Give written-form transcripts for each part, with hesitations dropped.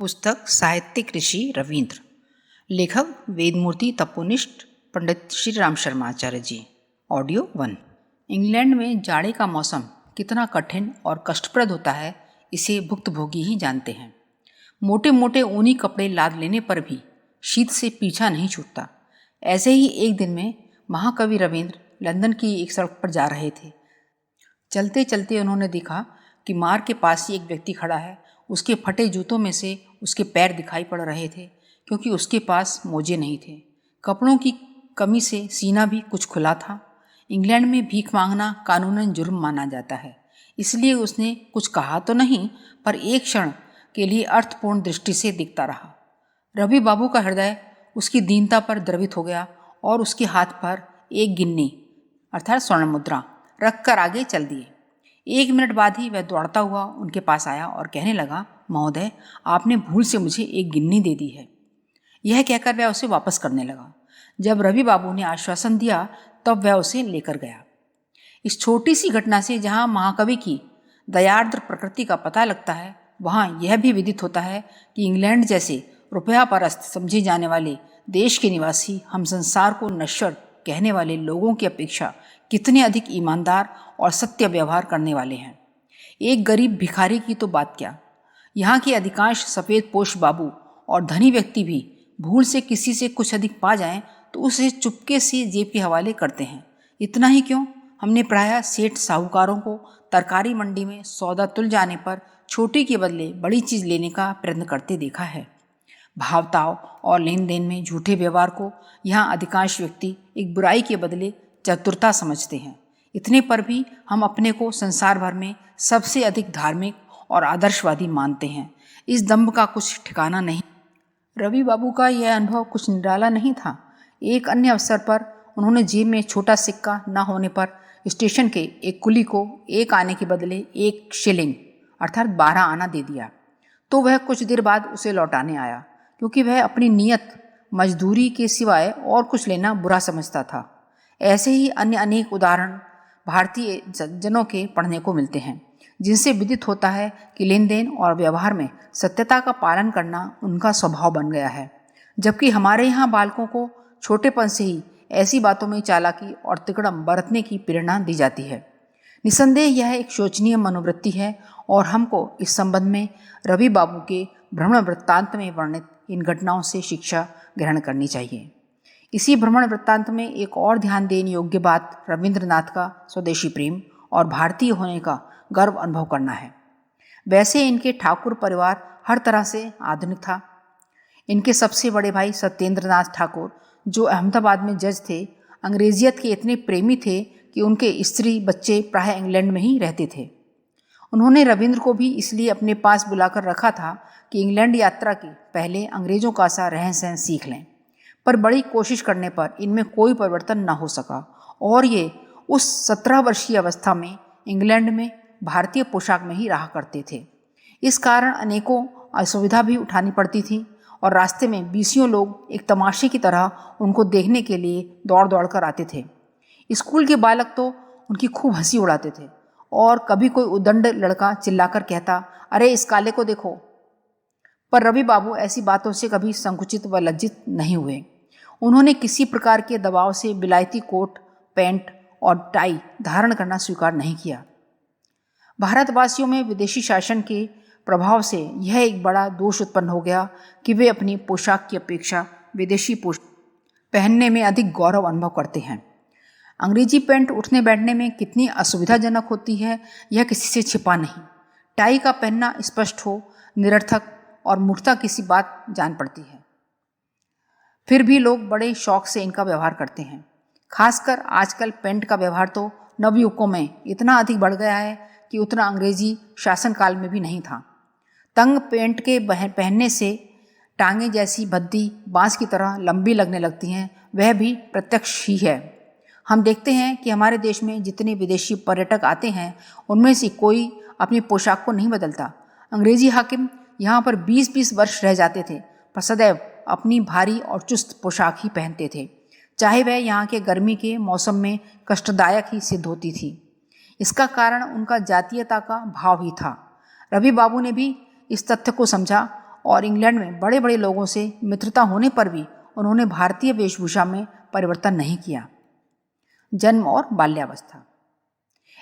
पुस्तक साहित्यिक ऋषि रविंद्र। लेखक वेदमूर्ति तपोनिष्ठ पंडित श्री राम शर्मा आचार्य जी। ऑडियो 1। इंग्लैंड में जाड़े का मौसम कितना कठिन और कष्टप्रद होता है इसे भुक्तभोगी ही जानते हैं। मोटे मोटे ऊनी कपड़े लाद लेने पर भी शीत से पीछा नहीं छूटता। ऐसे ही एक दिन में महाकवि रविंद्र लंदन की एक सड़क पर जा रहे थे। चलते चलते उन्होंने देखा कि मार्ग के पास ही एक व्यक्ति खड़ा है। उसके फटे जूतों में से उसके पैर दिखाई पड़ रहे थे क्योंकि उसके पास मोजे नहीं थे। कपड़ों की कमी से सीना भी कुछ खुला था। इंग्लैंड में भीख मांगना कानूनन जुर्म माना जाता है, इसलिए उसने कुछ कहा तो नहीं, पर एक क्षण के लिए अर्थपूर्ण दृष्टि से दिखता रहा। रवि बाबू का हृदय उसकी दीनता पर द्रवित हो गया और उसके हाथ पर एक गिन्नी अर्थात स्वर्ण मुद्रा रख कर आगे चल दिए। 1 मिनट बाद ही वह दौड़ता हुआ उनके पास आया और कहने लगा, महोदय, आपने भूल से मुझे एक गिन्नी दे दी है। यह कहकर वह उसे वापस करने लगा। जब रवि बाबू ने आश्वासन दिया तब वह उसे लेकर गया। इस छोटी सी घटना से जहाँ महाकवि की दयार्द्र प्रकृति का पता लगता है, वहाँ यह भी विदित होता है कि इंग्लैंड जैसे रुपया परस्त समझे जाने वाले देश के निवासी हम संसार को नश्वर कहने वाले लोगों की अपेक्षा कितने अधिक ईमानदार और सत्य व्यवहार करने वाले हैं। एक गरीब भिखारी की तो बात क्या, यहाँ के अधिकांश सफ़ेद पोश बाबू और धनी व्यक्ति भी भूल से किसी से कुछ अधिक पा जाएं तो उसे चुपके से जेब के हवाले करते हैं। इतना ही क्यों, हमने प्रायः सेठ साहूकारों को तरकारी मंडी में सौदा तुल जाने पर छोटी के बदले बड़ी चीज़ लेने का प्रयत्न करते देखा है। भावताव और लेन देन में झूठे व्यवहार को यहाँ अधिकांश व्यक्ति एक बुराई के बदले चतुरता समझते हैं। इतने पर भी हम अपने को संसार भर में सबसे अधिक धार्मिक और आदर्शवादी मानते हैं। इस दंभ का कुछ ठिकाना नहीं। रवि बाबू का यह अनुभव कुछ निराला नहीं था। एक अन्य अवसर पर उन्होंने जेब में छोटा सिक्का न होने पर स्टेशन के एक कुली को 1 आने के बदले 1 शिलिंग अर्थात 12 आना दे दिया, तो वह कुछ देर बाद उसे लौटाने आया क्योंकि वह अपनी नियत मजदूरी के सिवाय और कुछ लेना बुरा समझता था। ऐसे ही अन्य अनेक उदाहरण भारतीय जनों के पढ़ने को मिलते हैं, जिनसे विदित होता है कि लेन देन और व्यवहार में सत्यता का पालन करना उनका स्वभाव बन गया है, जबकि हमारे यहाँ बालकों को छोटेपन से ही ऐसी बातों में चालाकी और तिकड़म बरतने की प्रेरणा दी जाती है। निसंदेह यह एक शोचनीय मनोवृत्ति है और हमको इस संबंध में रवि बाबू के भ्रमण वृत्तांत में वर्णित इन घटनाओं से शिक्षा ग्रहण करनी चाहिए। इसी भ्रमण वृत्तांत में एक और ध्यान देने योग्य बात रविंद्रनाथ का स्वदेशी प्रेम और भारतीय होने का गर्व अनुभव करना है। वैसे इनके ठाकुर परिवार हर तरह से आधुनिक था। इनके सबसे बड़े भाई सत्येंद्रनाथ ठाकुर, जो अहमदाबाद में जज थे, अंग्रेजियत के इतने प्रेमी थे कि उनके स्त्री बच्चे प्राय इंग्लैंड में ही रहते थे। उन्होंने रविंद्र को भी इसलिए अपने पास बुलाकर रखा था कि इंग्लैंड यात्रा के पहले अंग्रेजों का सा रहन सहन सीख लें, पर बड़ी कोशिश करने पर इनमें कोई परिवर्तन न हो सका और ये उस 17 वर्षीय अवस्था में इंग्लैंड में भारतीय पोशाक में ही रहा करते थे। इस कारण अनेकों असुविधा भी उठानी पड़ती थी और रास्ते में बीसियों लोग एक तमाशे की तरह उनको देखने के लिए दौड़ दौड़ कर आते थे। स्कूल के बालक तो उनकी खूब हंसी उड़ाते थे और कभी कोई उद्दंड लड़का चिल्लाकर कहता, अरे इस काले को देखो। पर रवि बाबू ऐसी बातों से कभी संकुचित व लज्जित नहीं हुए। उन्होंने किसी प्रकार के दबाव से विलायती कोट, पैंट और टाई धारण करना स्वीकार नहीं किया। भारतवासियों में विदेशी शासन के प्रभाव से यह एक बड़ा दोष उत्पन्न हो गया कि वे अपनी पोशाक की अपेक्षा विदेशी पोशाक पहनने में अधिक गौरव अनुभव करते हैं। अंग्रेजी पैंट उठने बैठने में कितनी असुविधाजनक होती है यह किसी से छिपा नहीं। टाई का पहनना स्पष्ट हो, निरर्थक और मूर्खता किसी बात जान पड़ती है। फिर भी लोग बड़े शौक से इनका व्यवहार करते हैं। खासकर आजकल पेंट का व्यवहार तो नवयुवकों में इतना अधिक बढ़ गया है कि उतना अंग्रेजी शासनकाल में भी नहीं था। तंग पेंट के पहनने से टांगे जैसी भद्दी बांस की तरह लंबी लगने लगती हैं, वह भी प्रत्यक्ष ही है। हम देखते हैं कि हमारे देश में जितने विदेशी पर्यटक आते हैं उनमें से कोई अपनी पोशाक को नहीं बदलता। अंग्रेजी हाकिम यहाँ पर 20-20 वर्ष रह जाते थे पर सदैव अपनी भारी और चुस्त पोशाक ही पहनते थे, चाहे वह यहाँ के गर्मी के मौसम में कष्टदायक ही सिद्ध होती थी। इसका कारण उनका जातीयता का भाव ही था। रवि बाबू ने भी इस तथ्य को समझा और इंग्लैंड में बड़े बड़े लोगों से मित्रता होने पर भी उन्होंने भारतीय वेशभूषा में परिवर्तन नहीं किया। जन्म और बाल्यावस्था।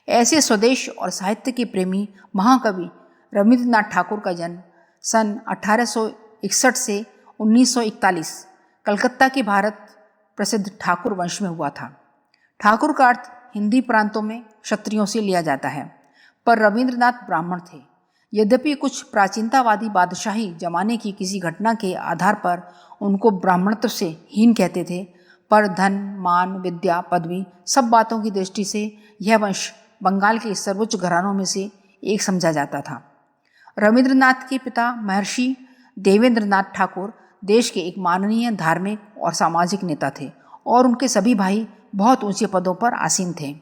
ऐसे स्वदेश और साहित्य के प्रेमी महाकवि रविंद्रनाथ ठाकुर का जन्म सन 1861 से 1941 कलकत्ता के भारत प्रसिद्ध ठाकुर वंश में हुआ था। ठाकुर का अर्थ हिंदी प्रांतों में क्षत्रियों से लिया जाता है, पर रविंद्रनाथ ब्राह्मण थे। यद्यपि कुछ प्राचीनतावादी बादशाही जमाने की किसी घटना के आधार पर उनको ब्राह्मणत्व से हीन कहते थे, पर धन, मान, विद्या, पदवी सब बातों की दृष्टि से यह वंश बंगाल के सर्वोच्च घरानों में से एक समझा जाता था। रविंद्रनाथ के पिता महर्षि देवेंद्रनाथ ठाकुर देश के एक माननीय धार्मिक और सामाजिक नेता थे और उनके सभी भाई बहुत ऊंचे पदों पर आसीन थे।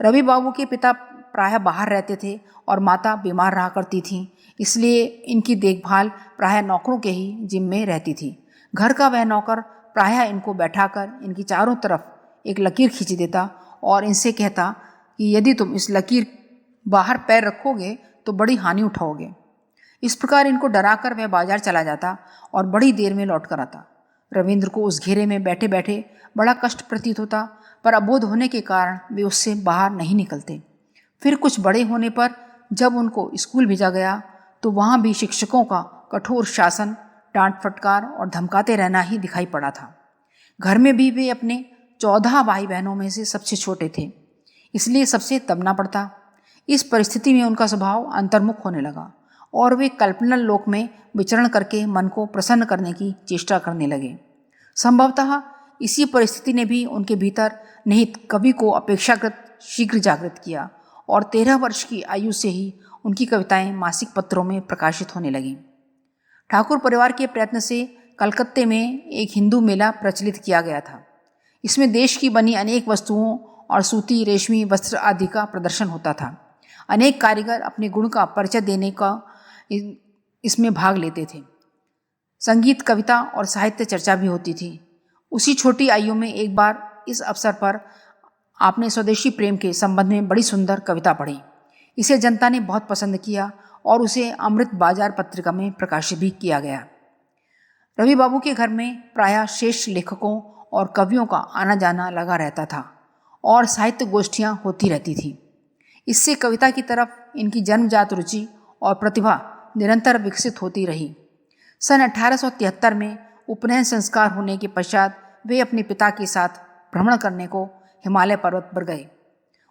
रवि बाबू के पिता प्रायः बाहर रहते थे और माता बीमार रहा करती थीं, इसलिए इनकी देखभाल प्रायः नौकरों के ही जिम्मे रहती थी। घर का वह नौकर प्रायः इनको बैठाकर इनकी चारों तरफ एक लकीर खींच देता और इनसे कहता कि यदि तुम इस लकीर बाहर पैर रखोगे तो बड़ी हानि उठाओगे। इस प्रकार इनको डराकर वह बाजार चला जाता और बड़ी देर में लौट कर आता। रविंद्र को उस घेरे में बैठे बैठे बड़ा कष्ट प्रतीत होता, पर अबोध होने के कारण वे उससे बाहर नहीं निकलते। फिर कुछ बड़े होने पर जब उनको स्कूल भेजा गया तो वहाँ भी शिक्षकों का कठोर शासन, डांट फटकार और धमकाते रहना ही दिखाई पड़ा था। घर में भी वे अपने 14 भाई बहनों में से सबसे छोटे थे, इसलिए सबसे दबना पड़ता। इस परिस्थिति में उनका स्वभाव अंतर्मुख होने लगा और वे कल्पना लोक में विचरण करके मन को प्रसन्न करने की चेष्टा करने लगे। संभवतः इसी परिस्थिति ने भी उनके भीतर निहित कवि को अपेक्षाकृत शीघ्र जागृत किया और 13 वर्ष की आयु से ही उनकी कविताएं मासिक पत्रों में प्रकाशित होने लगीं। ठाकुर परिवार के प्रयत्न से कलकत्ते में एक हिंदू मेला प्रचलित किया गया था। इसमें देश की बनी अनेक वस्तुओं और सूती, रेशमी वस्त्र आदि का प्रदर्शन होता था। अनेक कारीगर अपने गुण का परिचय देने का इसमें भाग लेते थे। संगीत, कविता और साहित्य चर्चा भी होती थी। उसी छोटी आयु में एक बार इस अवसर पर आपने स्वदेशी प्रेम के संबंध में बड़ी सुंदर कविता पढ़ी। इसे जनता ने बहुत पसंद किया और उसे अमृत बाजार पत्रिका में प्रकाशित भी किया गया। रवि बाबू के घर में प्रायः श्रेष्ठ लेखकों और कवियों का आना जाना लगा रहता था और साहित्य गोष्ठियाँ होती रहती थीं। इससे कविता की तरफ इनकी जन्मजात रुचि और प्रतिभा निरंतर विकसित होती रही। सन 1873 में उपनयन संस्कार होने के पश्चात वे अपने पिता के साथ भ्रमण करने को हिमालय पर्वत पर गए।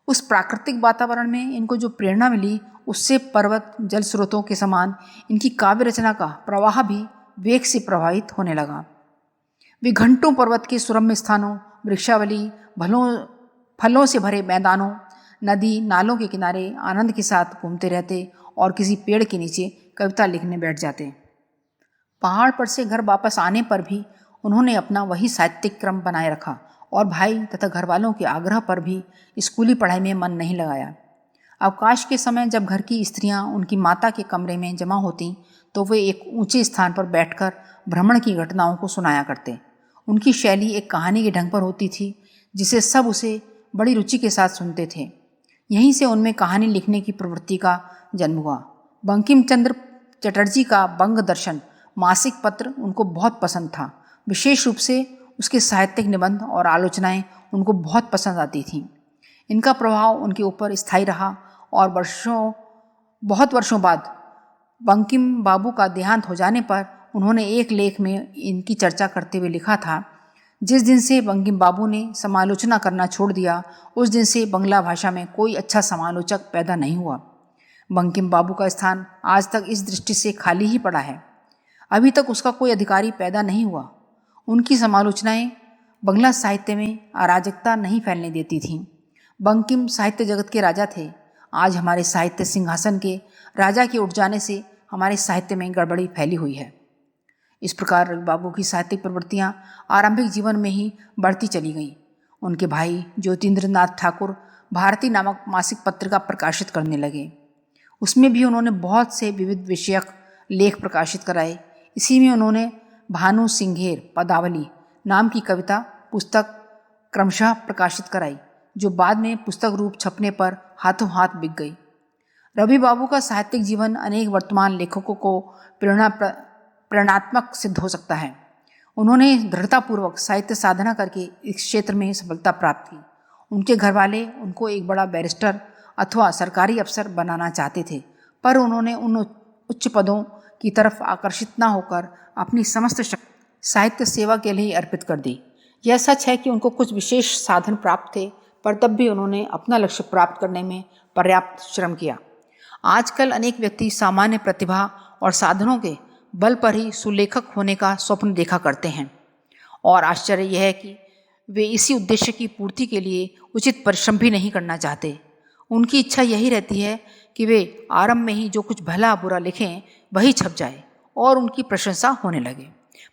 उस प्राकृतिक वातावरण में इनको जो प्रेरणा मिली, उससे पर्वत जल स्रोतों के समान इनकी काव्य रचना का प्रवाह भी वेग से प्रभावित होने लगा। वे घंटों पर्वत के सुरम्य स्थानों, वृक्षावली, फलों से भरे मैदानों, नदी नालों के किनारे आनंद के साथ घूमते रहते और किसी पेड़ के नीचे कविता लिखने बैठ जाते। पहाड़ पर से घर वापस आने पर भी उन्होंने अपना वही साहित्यिक क्रम बनाए रखा और भाई तथा घर वालों के आग्रह पर भी स्कूली पढ़ाई में मन नहीं लगाया। अवकाश के समय जब घर की स्त्रियां उनकी माता के कमरे में जमा होती तो वे एक ऊंचे स्थान पर बैठकर भ्रमण की घटनाओं को सुनाया करते। उनकी शैली एक कहानी के ढंग पर होती थी, जिसे सब उसे बड़ी रुचि के साथ सुनते थे। यहीं से उनमें कहानी लिखने की प्रवृत्ति का जन्म हुआ। बंकिम चंद्र चटर्जी का बंग दर्शन मासिक पत्र उनको बहुत पसंद था। विशेष रूप से उसके साहित्यिक निबंध और आलोचनाएं उनको बहुत पसंद आती थीं। इनका प्रभाव उनके ऊपर स्थायी रहा और बहुत वर्षों बाद बंकिम बाबू का देहांत हो जाने पर उन्होंने एक लेख में इनकी चर्चा करते हुए लिखा था, जिस दिन से बंकिम बाबू ने समालोचना करना छोड़ दिया, उस दिन से बंगला भाषा में कोई अच्छा समालोचक पैदा नहीं हुआ। बंकिम बाबू का स्थान आज तक इस दृष्टि से खाली ही पड़ा है। अभी तक उसका कोई अधिकारी पैदा नहीं हुआ। उनकी समालोचनाएं बंगला साहित्य में अराजकता नहीं फैलने देती थीं। बंकिम साहित्य जगत के राजा थे। आज हमारे साहित्य सिंहासन के राजा के उठ जाने से हमारे साहित्य में गड़बड़ी फैली हुई है। इस प्रकार रवि बाबू की साहित्यिक प्रवृत्तियां आरंभिक जीवन में ही बढ़ती चली गईं। उनके भाई ज्योतिन्द्रनाथ ठाकुर भारती नामक मासिक पत्रिका प्रकाशित करने लगे। उसमें भी उन्होंने बहुत से विविध विषयक लेख प्रकाशित कराए। इसी में उन्होंने भानु सिंघेर पदावली नाम की कविता पुस्तक क्रमशः प्रकाशित कराई, जो बाद में पुस्तक रूप छपने पर हाथों हाथ बिक गई। रवि बाबू का साहित्यिक जीवन अनेक वर्तमान लेखकों को प्रेरणा प्रेरणात्मक सिद्ध हो सकता है। उन्होंने दृढ़तापूर्वक साहित्य साधना करके इस क्षेत्र में सफलता प्राप्त की। उनके घर वाले उनको एक बड़ा बैरिस्टर अथवा सरकारी अफसर बनाना चाहते थे, पर उन्होंने उन उच्च पदों की तरफ आकर्षित न होकर अपनी समस्त शक्ति साहित्य सेवा के लिए अर्पित कर दी। यह सच है कि उनको कुछ विशेष साधन प्राप्त थे, पर तब भी उन्होंने अपना लक्ष्य प्राप्त करने में पर्याप्त श्रम किया। आजकल अनेक व्यक्ति सामान्य प्रतिभा और साधनों के बल पर ही सुलेखक होने का स्वप्न देखा करते हैं, और आश्चर्य यह है कि वे इसी उद्देश्य की पूर्ति के लिए उचित परिश्रम भी नहीं करना चाहते। उनकी इच्छा यही रहती है कि वे आरंभ में ही जो कुछ भला बुरा लिखें वही छप जाए और उनकी प्रशंसा होने लगे।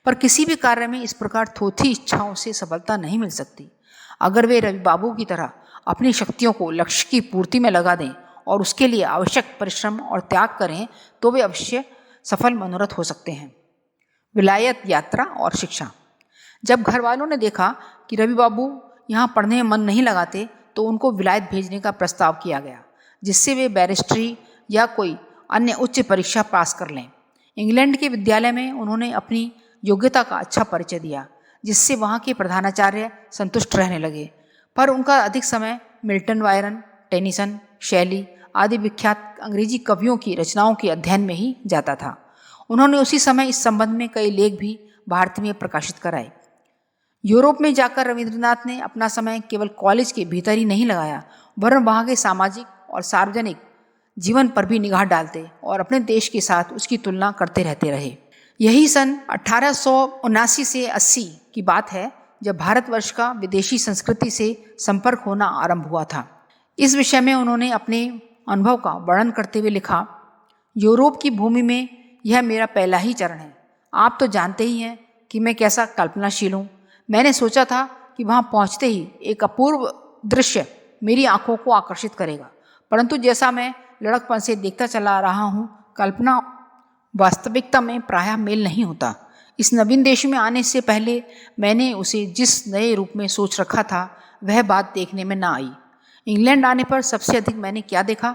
पर किसी भी कार्य में इस प्रकार थोथी इच्छाओं से सफलता नहीं मिल सकती। अगर वे रवि बाबू की तरह अपनी शक्तियों को लक्ष्य की पूर्ति में लगा दें और उसके लिए आवश्यक परिश्रम और त्याग करें तो वे अवश्य सफल मनोरथ हो सकते हैं। विलायत यात्रा और शिक्षा। जब घर वालों ने देखा कि रवि बाबू यहाँ पढ़ने में मन नहीं लगाते तो उनको विलायत भेजने का प्रस्ताव किया गया, जिससे वे बैरिस्ट्री या कोई अन्य उच्च परीक्षा पास कर लें। इंग्लैंड के विद्यालय में उन्होंने अपनी योग्यता का अच्छा परिचय दिया, जिससे वहाँ के प्रधानाचार्य संतुष्ट रहने लगे। पर उनका अधिक समय मिल्टन वायरन, टेनिसन, शैली आदि विख्यात अंग्रेजी कवियों की रचनाओं के अध्ययन में ही जाता था। उन्होंने उसी समय इस संबंध में कई लेख भी भारत में प्रकाशित कराए। यूरोप में जाकर रविंद्रनाथ ने अपना समय केवल कॉलेज के भीतर ही नहीं लगाया, वरन वहाँ के सामाजिक और सार्वजनिक जीवन पर भी निगाह डालते और अपने देश के साथ उसकी तुलना करते रहते रहे। यही सन 1879 से 80 की बात है, जब भारतवर्ष का विदेशी संस्कृति से संपर्क होना आरंभ हुआ था। इस विषय में उन्होंने अपने अनुभव का वर्णन करते हुए लिखा, यूरोप की भूमि में यह मेरा पहला ही चरण है। आप तो जानते ही हैं कि मैं कैसा कल्पनाशील हूँ। मैंने सोचा था कि वहाँ पहुँचते ही एक अपूर्व दृश्य मेरी आंखों को आकर्षित करेगा, परंतु जैसा मैं लड़कपन से देखता चला रहा हूँ, कल्पना वास्तविकता में प्रायः मेल नहीं होता। इस नवीन देश में आने से पहले मैंने उसे जिस नए रूप में सोच रखा था, वह बात देखने में न आई। इंग्लैंड आने पर सबसे अधिक मैंने क्या देखा?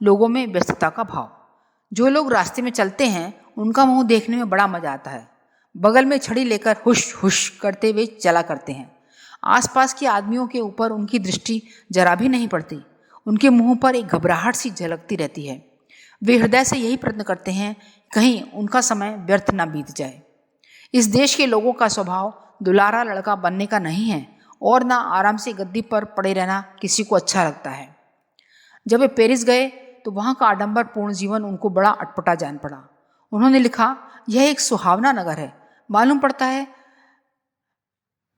लोगों में व्यस्तता का भाव। जो लोग रास्ते में चलते हैं उनका मुंह देखने में बड़ा मजा आता है। बगल में छड़ी लेकर हुश हुश करते हुए चला करते हैं। आसपास के आदमियों के ऊपर उनकी दृष्टि जरा भी नहीं पड़ती। उनके मुंह पर एक घबराहट सी झलकती रहती है। वे हृदय से यही प्रयत्न करते हैं कहीं उनका समय व्यर्थ न बीत जाए। इस देश के लोगों का स्वभाव दुलारा लड़का बनने का नहीं है और न आराम से गद्दी पर पड़े रहना किसी को अच्छा लगता है। जब वे पेरिस गए तो वहाँ का आडंबरपूर्ण जीवन उनको बड़ा अटपटा जान पड़ा। उन्होंने लिखा, यह एक सुहावना नगर है। मालूम पड़ता है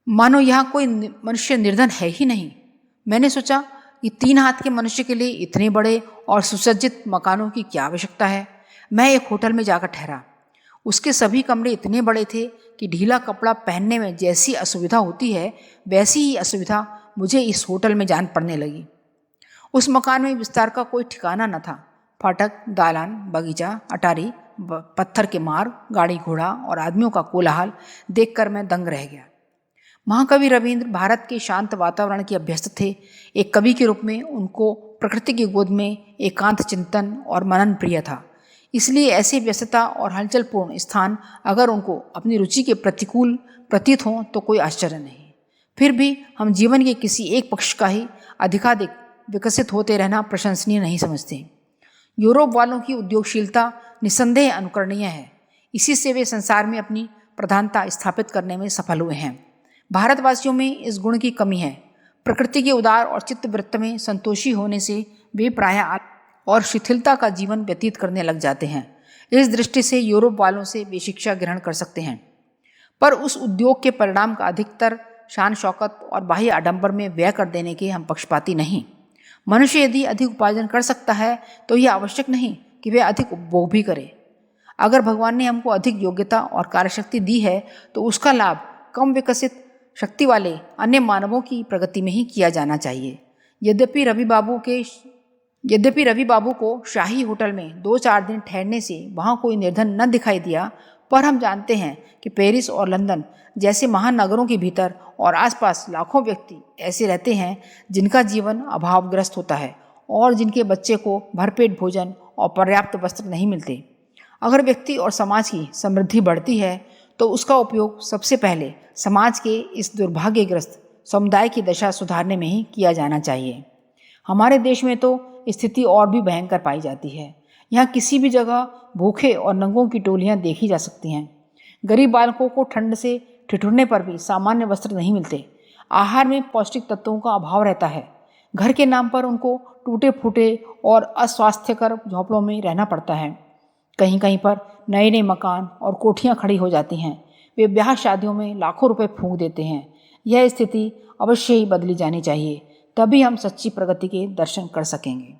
मानो यहाँ कोई मनुष्य निर्धन है ही नहीं। मैंने सोचा कि 3 हाथ के मनुष्य के लिए इतने बड़े और सुसज्जित मकानों की क्या आवश्यकता है। मैं एक होटल में जाकर ठहरा। उसके सभी कमरे इतने बड़े थे कि ढीला कपड़ा पहनने में जैसी असुविधा होती है, वैसी ही असुविधा मुझे इस होटल में जान पड़ने लगी। उस मकान में विस्तार का कोई ठिकाना न था। फाटक, दालान, बगीचा, अटारी, पत्थर के मार्ग, गाड़ी घोड़ा और आदमियों का कोलाहल देखकर मैं दंग रह गया। महाकवि रविंद्र भारत के शांत वातावरण के अभ्यस्त थे। एक कवि के रूप में उनको प्रकृति की गोद में एकांत चिंतन और मनन प्रिय था। इसलिए ऐसे व्यस्तता और हलचलपूर्ण स्थान अगर उनको अपनी रुचि के प्रतिकूल प्रतीत हों तो कोई आश्चर्य नहीं। फिर भी हम जीवन के किसी एक पक्ष का ही अधिकाधिक विकसित होते रहना प्रशंसनीय नहीं समझते। यूरोप वालों की उद्योगशीलता निस्संदेह अनुकरणीय है। इसी से वे संसार में अपनी प्रधानता स्थापित करने में सफल हुए हैं। भारतवासियों में इस गुण की कमी है। प्रकृति के उदार और चित्तवृत्त में संतोषी होने से वे प्रायः और शिथिलता का जीवन व्यतीत करने लग जाते हैं। इस दृष्टि से यूरोप वालों से वे शिक्षा ग्रहण कर सकते हैं, पर उस उद्योग के परिणाम का अधिकतर शान शौकत और बाह्य आडंबर में व्यय कर देने के हम पक्षपाती नहीं। मनुष्य यदि अधिक उपार्जन कर सकता है तो यह आवश्यक नहीं कि वह अधिक उपभोग भी करे। अगर भगवान ने हमको अधिक योग्यता और कार्यशक्ति दी है तो उसका लाभ कम विकसित शक्ति वाले अन्य मानवों की प्रगति में ही किया जाना चाहिए। यद्यपि रवि बाबू को शाही होटल में 2-4 दिन ठहरने से वहाँ कोई निर्धन न दिखाई दिया, पर हम जानते हैं कि पेरिस और लंदन जैसे महानगरों के भीतर और आसपास लाखों व्यक्ति ऐसे रहते हैं जिनका जीवन अभावग्रस्त होता है और जिनके बच्चे को भरपेट भोजन और पर्याप्त वस्त्र नहीं मिलते। अगर व्यक्ति और समाज की समृद्धि बढ़ती है तो उसका उपयोग सबसे पहले समाज के इस दुर्भाग्यग्रस्त समुदाय की दशा सुधारने में ही किया जाना चाहिए। हमारे देश में तो स्थिति और भी भयंकर पाई जाती है। यहाँ किसी भी जगह भूखे और नंगों की टोलियाँ देखी जा सकती हैं। गरीब बालकों को ठंड से ठिठुरने पर भी सामान्य वस्त्र नहीं मिलते। आहार में पौष्टिक तत्वों का अभाव रहता है। घर के नाम पर उनको टूटे फूटे और अस्वास्थ्यकर झोंपड़ों में रहना पड़ता है। कहीं कहीं पर नए नए मकान और कोठियाँ खड़ी हो जाती हैं। वे ब्याह शादियों में लाखों रुपए फूंक देते हैं। यह स्थिति अवश्य ही बदली जानी चाहिए, तभी हम सच्ची प्रगति के दर्शन कर सकेंगे।